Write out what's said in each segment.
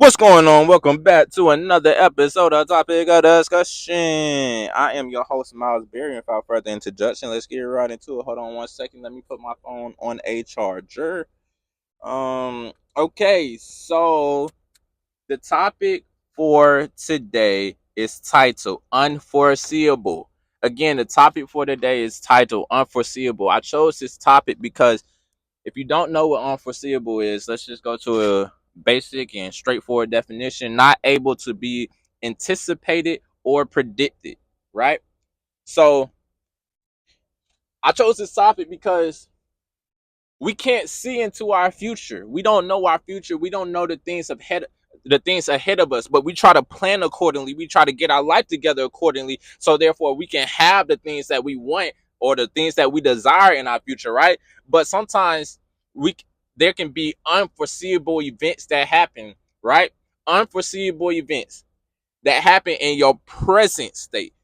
What's going on? Welcome back to another episode of Topic of Discussion. I am your host, Miles Berry. Without further introduction, let's get right into it. Hold on one second. Let me put my phone on a charger. Okay, so the topic for today is titled Unforeseeable. Again, the topic for today is titled Unforeseeable. I chose this topic because if you don't know what unforeseeable is, let's just go to a basic and straightforward definition: not able to be anticipated or predicted, right? So I chose this topic because we can't see into our future. We don't know our future. We don't know the things ahead of us, but we try to plan accordingly. We try to get our life together accordingly. So therefore we can have the things that we want or the things that we desire in our future, right? But sometimes we there can be unforeseeable events that happen, right? Unforeseeable events that happen in your present state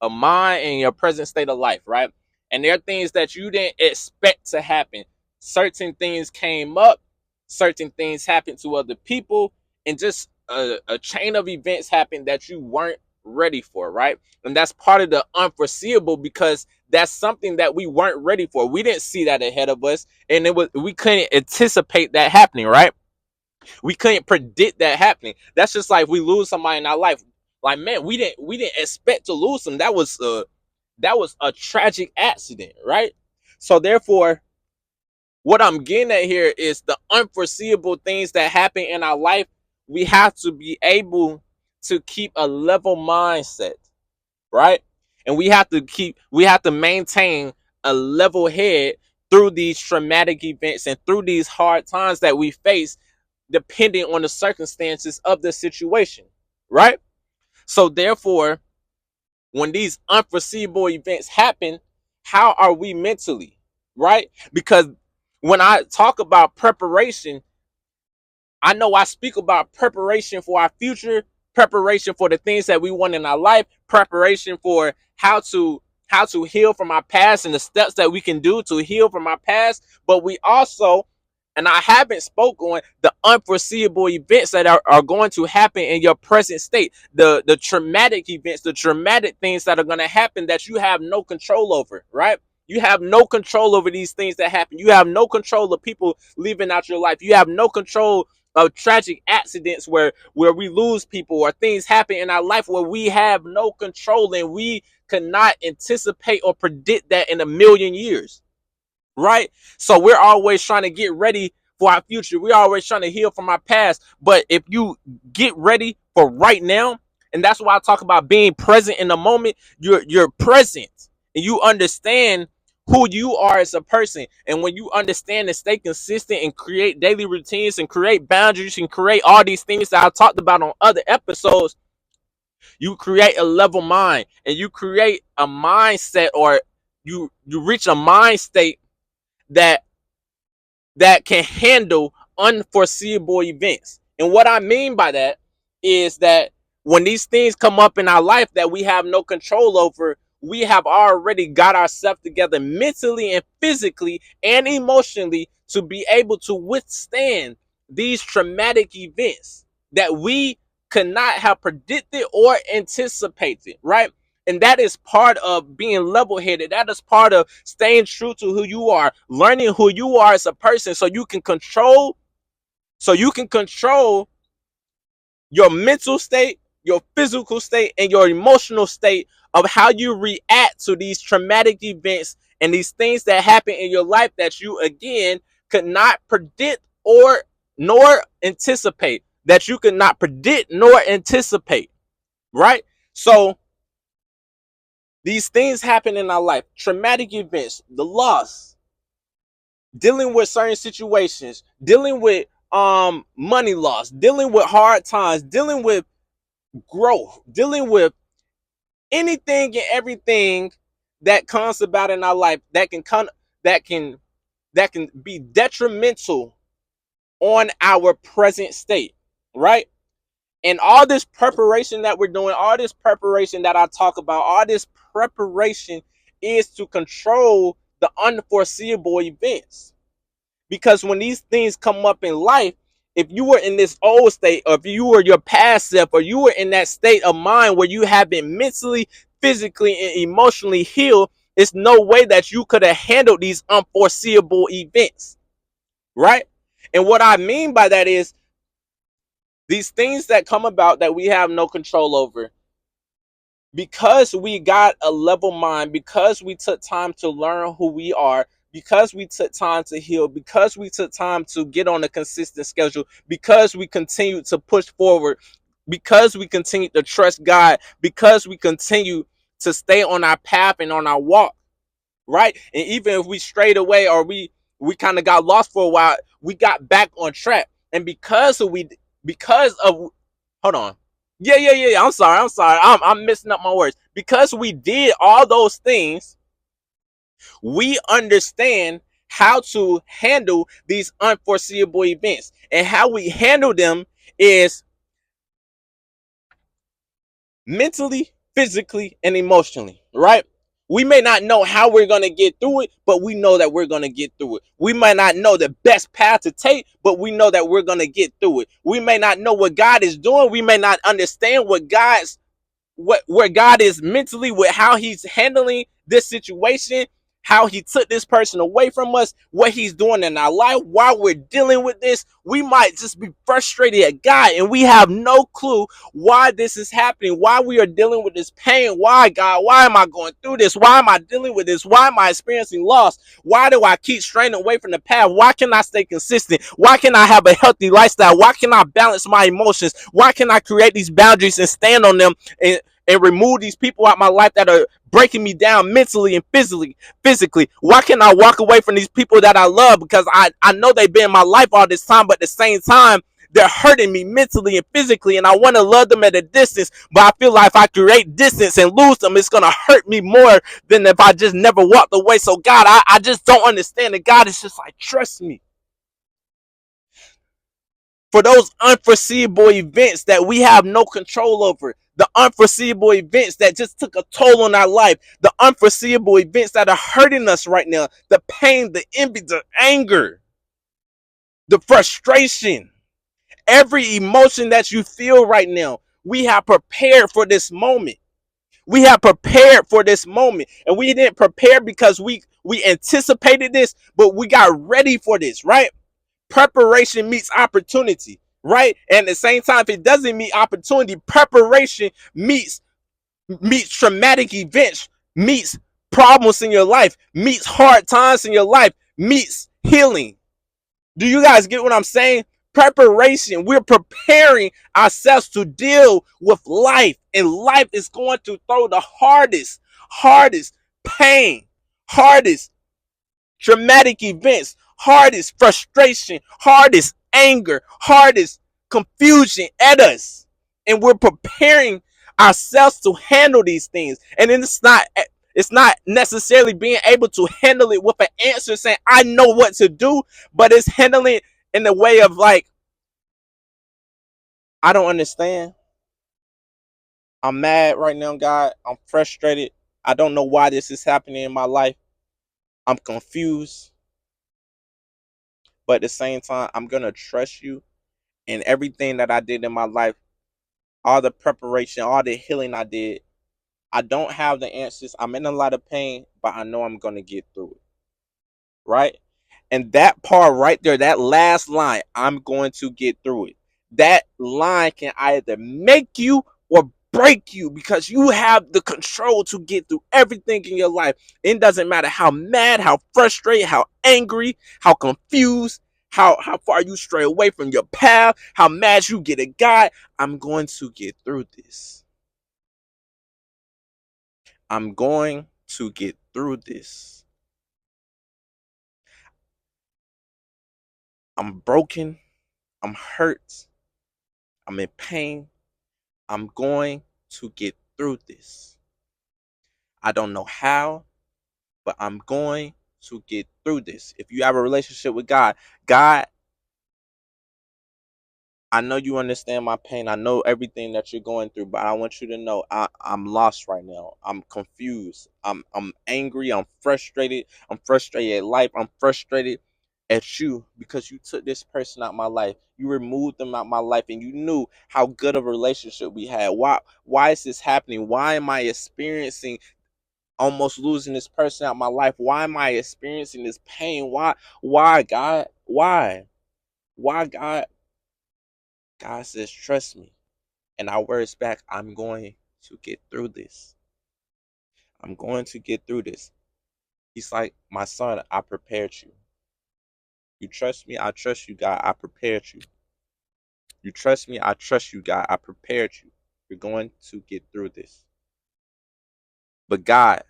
of mind, in your present state of life, right? And there are things that you didn't expect to happen. Certain things came up, certain things happened to other people, and just a chain of events happened that you weren't ready for, right? And that's part of the unforeseeable because that's something that we weren't ready for. We didn't see that ahead of us, and we couldn't anticipate that happening, right? We couldn't predict that happening. That's just like we lose somebody in our life. Like, man, we didn't expect to lose them. That was a tragic accident, right? So therefore, what I'm getting at here is the unforeseeable things that happen in our life. We have to be able to keep a level mindset, right? And we have to maintain a level head through these traumatic events and through these hard times that we face, depending on the circumstances of the situation, right? So therefore, when these unforeseeable events happen, how are we mentally, right? Because when I talk about preparation, I know I speak about preparation for our future, preparation for the things that we want in our life, preparation for how to heal from our past and the steps that we can do to heal from our past. But we also, and I haven't spoke on the unforeseeable events that are going to happen in your present state, the traumatic events, the traumatic things that are going to happen that you have no control over, right? You have no control over these things that happen. You have no control of people leaving out your life. You have no control of tragic accidents where we lose people or things happen in our life where we have no control and we cannot anticipate or predict that in a million years, right? So we're always trying to get ready for our future. We're always trying to heal from our past. But if you get ready for right now, and that's why I talk about being present in the moment, you're present and you understand who you are as a person. And when you understand and stay consistent and create daily routines and create boundaries and create all these things that I talked about on other episodes, you create a level mind and you create a mindset, or you reach a mind state that can handle unforeseeable events. And what I mean by that is that when these things come up in our life that we have no control over, we have already got ourselves together mentally and physically and emotionally to be able to withstand these traumatic events that we could not have predicted or anticipated, right? And that is part of being level headed. That is part of staying true to who you are, learning who you are as a person so you can control your mental state, your physical state, and your emotional state of how you react to these traumatic events and these things that happen in your life that you again could not predict or nor anticipate. That you could not predict nor anticipate, right? So these things happen in our life, traumatic events, the loss, dealing with certain situations, dealing with money loss, dealing with hard times, dealing with growth, dealing with anything and everything that comes about in our life that can that can be detrimental on our present state, right? And all this preparation that we're doing, all this preparation that I talk about, all this preparation is to control the unforeseeable events. Because when these things come up in life, if you were in this old state, or if you were your past self, or you were in that state of mind where you have been mentally, physically, and emotionally healed, it's no way that you could have handled these unforeseeable events, right? And what I mean by that is these things that come about that we have no control over, because we got a level mind, because we took time to learn who we are, because we took time to heal, because we took time to get on a consistent schedule, because we continue to push forward, because we continue to trust God, because we continue to stay on our path and on our walk, right? And even if we strayed away, or we kind of got lost for a while, we got back on track. And because of hold on. Yeah. I'm messing up my words. Because we did all those things, we understand how to handle these unforeseeable events. And how we handle them is mentally, physically, and emotionally, right? We may not know how we're going to get through it, but we know that we're going to get through it. We might not know the best path to take, but we know that we're going to get through it. We may not know what God is doing. We may not understand what where God is mentally with how he's handling this situation, how he took this person away from us, what he's doing in our life while we're dealing with this. We might just be frustrated at God, and we have no clue why this is happening, why we are dealing with this pain. Why, God? Why am I going through this? Why am I dealing with this? Why am I experiencing loss? Why do I keep straying away from the path? Why can I stay consistent? Why can I have a healthy lifestyle? Why can I balance my emotions? Why can I create these boundaries and stand on them, and remove these people out my life that are breaking me down mentally and physically? Why can't I walk away from these people that I love, because I know they've been in my life all this time, but at the same time they're hurting me mentally and physically, and I want to love them at a distance, but I feel like if I create distance and lose them, it's gonna hurt me more than if I just never walked away. So God, I just don't understand that. God is just like, trust me. For those unforeseeable events that we have no control over, the unforeseeable events that just took a toll on our life, the unforeseeable events that are hurting us right now, the pain, the envy, the anger, the frustration, every emotion that you feel right now, we have prepared for this moment. We have prepared for this moment, and we didn't prepare because we anticipated this, but we got ready for this, right? Preparation meets opportunity, right? And at the same time, if it doesn't meet opportunity, preparation meets traumatic events, meets problems in your life, meets hard times in your life, meets healing. Do you guys get what I'm saying? Preparation. We're preparing ourselves to deal with life, and life is going to throw the hardest pain, hardest traumatic events, hardest frustration, hardest anger, hardest confusion at us. And we're preparing ourselves to handle these things. And then it's not necessarily being able to handle it with an answer saying, I know what to do, but it's handling it in the way of like, I don't understand. I'm mad right now, God. I'm frustrated. I don't know why this is happening in my life. I'm confused. But at the same time, I'm going to trust you. And everything that I did in my life, all the preparation, all the healing I did, I don't have the answers. I'm in a lot of pain, but I know I'm going to get through it. Right? And that part right there, that last line, I'm going to get through it. That line can either make you or break you, because you have the control to get through everything in your life. It doesn't matter how mad, how frustrated, how angry, how confused, how far you stray away from your path, how mad you get at God. I'm going to get through this. I'm going to get through this. I'm broken. I'm hurt. I'm in pain. I'm going to get through this. I don't know how, but I'm going to get through this. If you have a relationship with God, God, I know you understand my pain. I know everything that you're going through, but I want you to know I'm lost right now. I'm confused. I'm angry. I'm frustrated. I'm frustrated at life. I'm frustrated at you because you took this person out my life. You removed them out my life and you knew how good of a relationship we had. Why is this happening? Why am I experiencing almost losing this person out my life? Why am I experiencing this pain? Why God? Why God? God says, trust me. And our words back, I'm going to get through this. I'm going to get through this. He's like, my son, I prepared you. You trust me? I trust you, God. I prepared you. You trust me? I trust you, God. I prepared you. You're going to get through this. But God,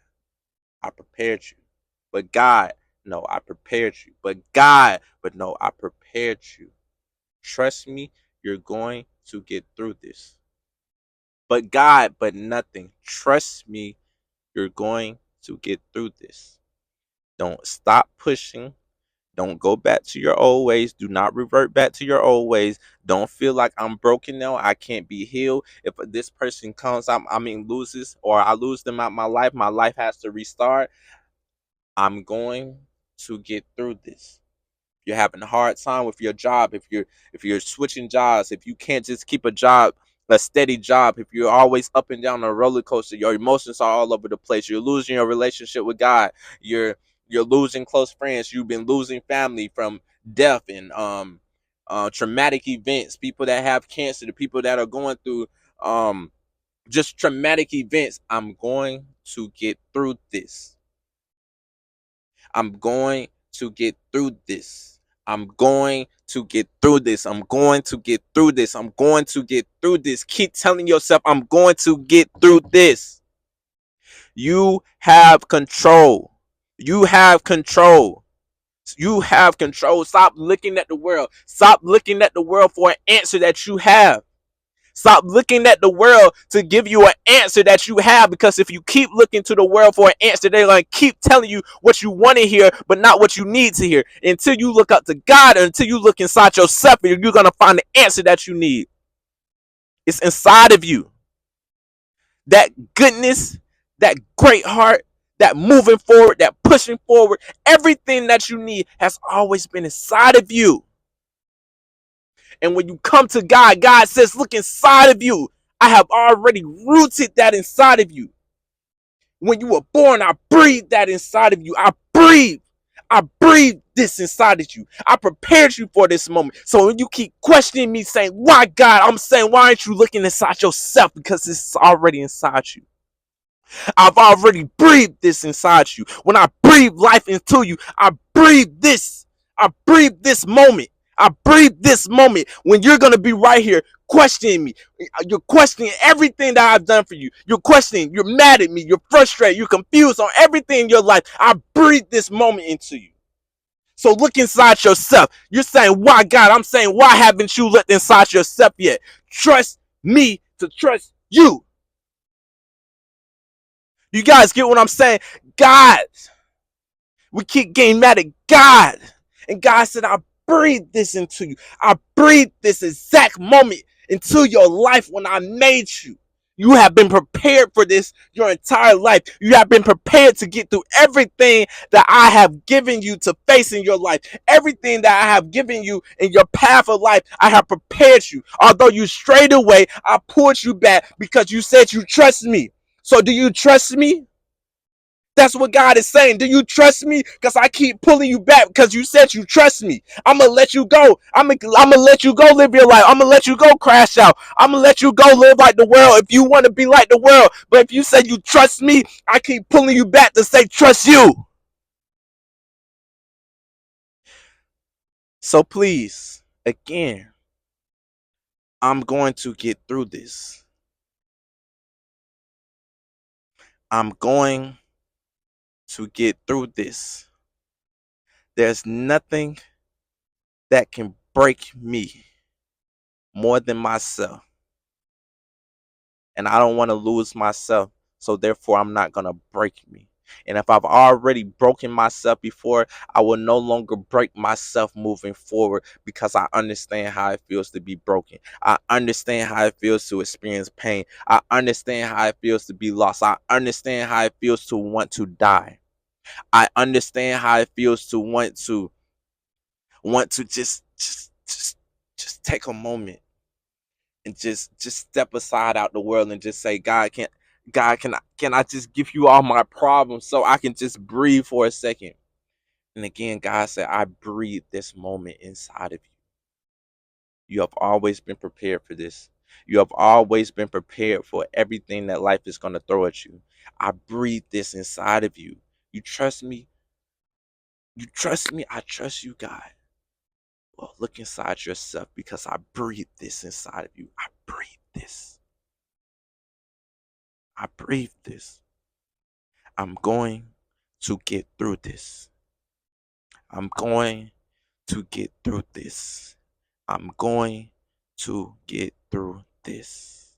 I prepared you. But God, no, I prepared you. But God, but no, I prepared you. Trust me, you're going to get through this. But God, but nothing. Trust me, you're going to get through this. Don't stop pushing. Don't go back to your old ways. Do not revert back to your old ways. Don't feel like I'm broken now. I can't be healed. If this person comes, loses, or I lose them out my life has to restart. I'm going to get through this. You're having a hard time with your job, if you're switching jobs, if you can't just keep a job, a steady job, if you're always up and down on a roller coaster, your emotions are all over the place, you're losing your relationship with God, you're losing close friends, you've been losing family from death and traumatic events, people that have cancer, the people that are going through just traumatic events. I'm going to get through this. I'm going to get through this. I'm going to get through this. I'm going to get through this. I'm going to get through this. Keep telling yourself, I'm going to get through this. You have control. You have control. You have control. Stop looking at the world. Stop looking at the world for an answer that you have. Stop looking at the world to give you an answer that you have, because if you keep looking to the world for an answer, they're going to keep telling you what you want to hear, but not what you need to hear. Until you look up to God, until you look inside yourself, you're going to find the answer that you need. It's inside of you. That goodness, that great heart, that moving forward, that pushing forward, everything that you need has always been inside of you. And when you come to God, God says, look inside of you. I have already rooted that inside of you. When you were born, I breathed that inside of you. I breathed this inside of you. I prepared you for this moment. So when you keep questioning me, saying, why God? I'm saying, why aren't you looking inside yourself? Because it's already inside you. I've already breathed this inside you. When I breathe life into you, I breathe this. I breathe this moment. I breathe this moment when you're going to be right here questioning me. You're questioning everything that I've done for you. You're questioning, you're mad at me, you're frustrated, you're confused on everything in your life. I breathe this moment into you. So look inside yourself. You're saying, why God? I'm saying, why haven't you looked inside yourself yet? Trust me to trust you. You guys get what I'm saying? God. We keep getting mad at God. And God said, I breathed this into you. I breathed this exact moment into your life when I made you. You have been prepared for this your entire life. You have been prepared to get through everything that I have given you to face in your life. Everything that I have given you in your path of life, I have prepared you. Although you strayed away, I pulled you back because you said you trust me. So do you trust me? That's what God is saying. Do you trust me? Because I keep pulling you back because you said you trust me. I'm going to let you go. I'm gonna let you go live your life. I'm going to let you go crash out. I'm going to let you go live like the world if you want to be like the world. But if you say you trust me, I keep pulling you back to say trust you. So please, again, I'm going to get through this. I'm going to get through this. There's nothing that can break me more than myself. And I don't want to lose myself. So therefore, I'm not going to break me. And if I've already broken myself before, I will no longer break myself moving forward because I understand how it feels to be broken. I understand how it feels to experience pain. I understand how it feels to be lost. I understand how it feels to want to die. I understand how it feels to want to want to just take a moment and just step aside out the world and just say, God, can I just give you all my problems so I can just breathe for a second? And again, God said, I breathe this moment inside of you. You have always been prepared for this. You have always been prepared for everything that life is going to throw at you. I breathe this inside of you. You trust me? You trust me? I trust you, God. Well, look inside yourself because I breathe this inside of you. I breathe this. I breathe this. I'm going to get through this. I'm going to get through this. I'm going to get through this.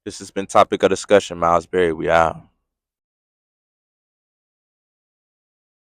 This has been topic of discussion. Miles Berry, we out.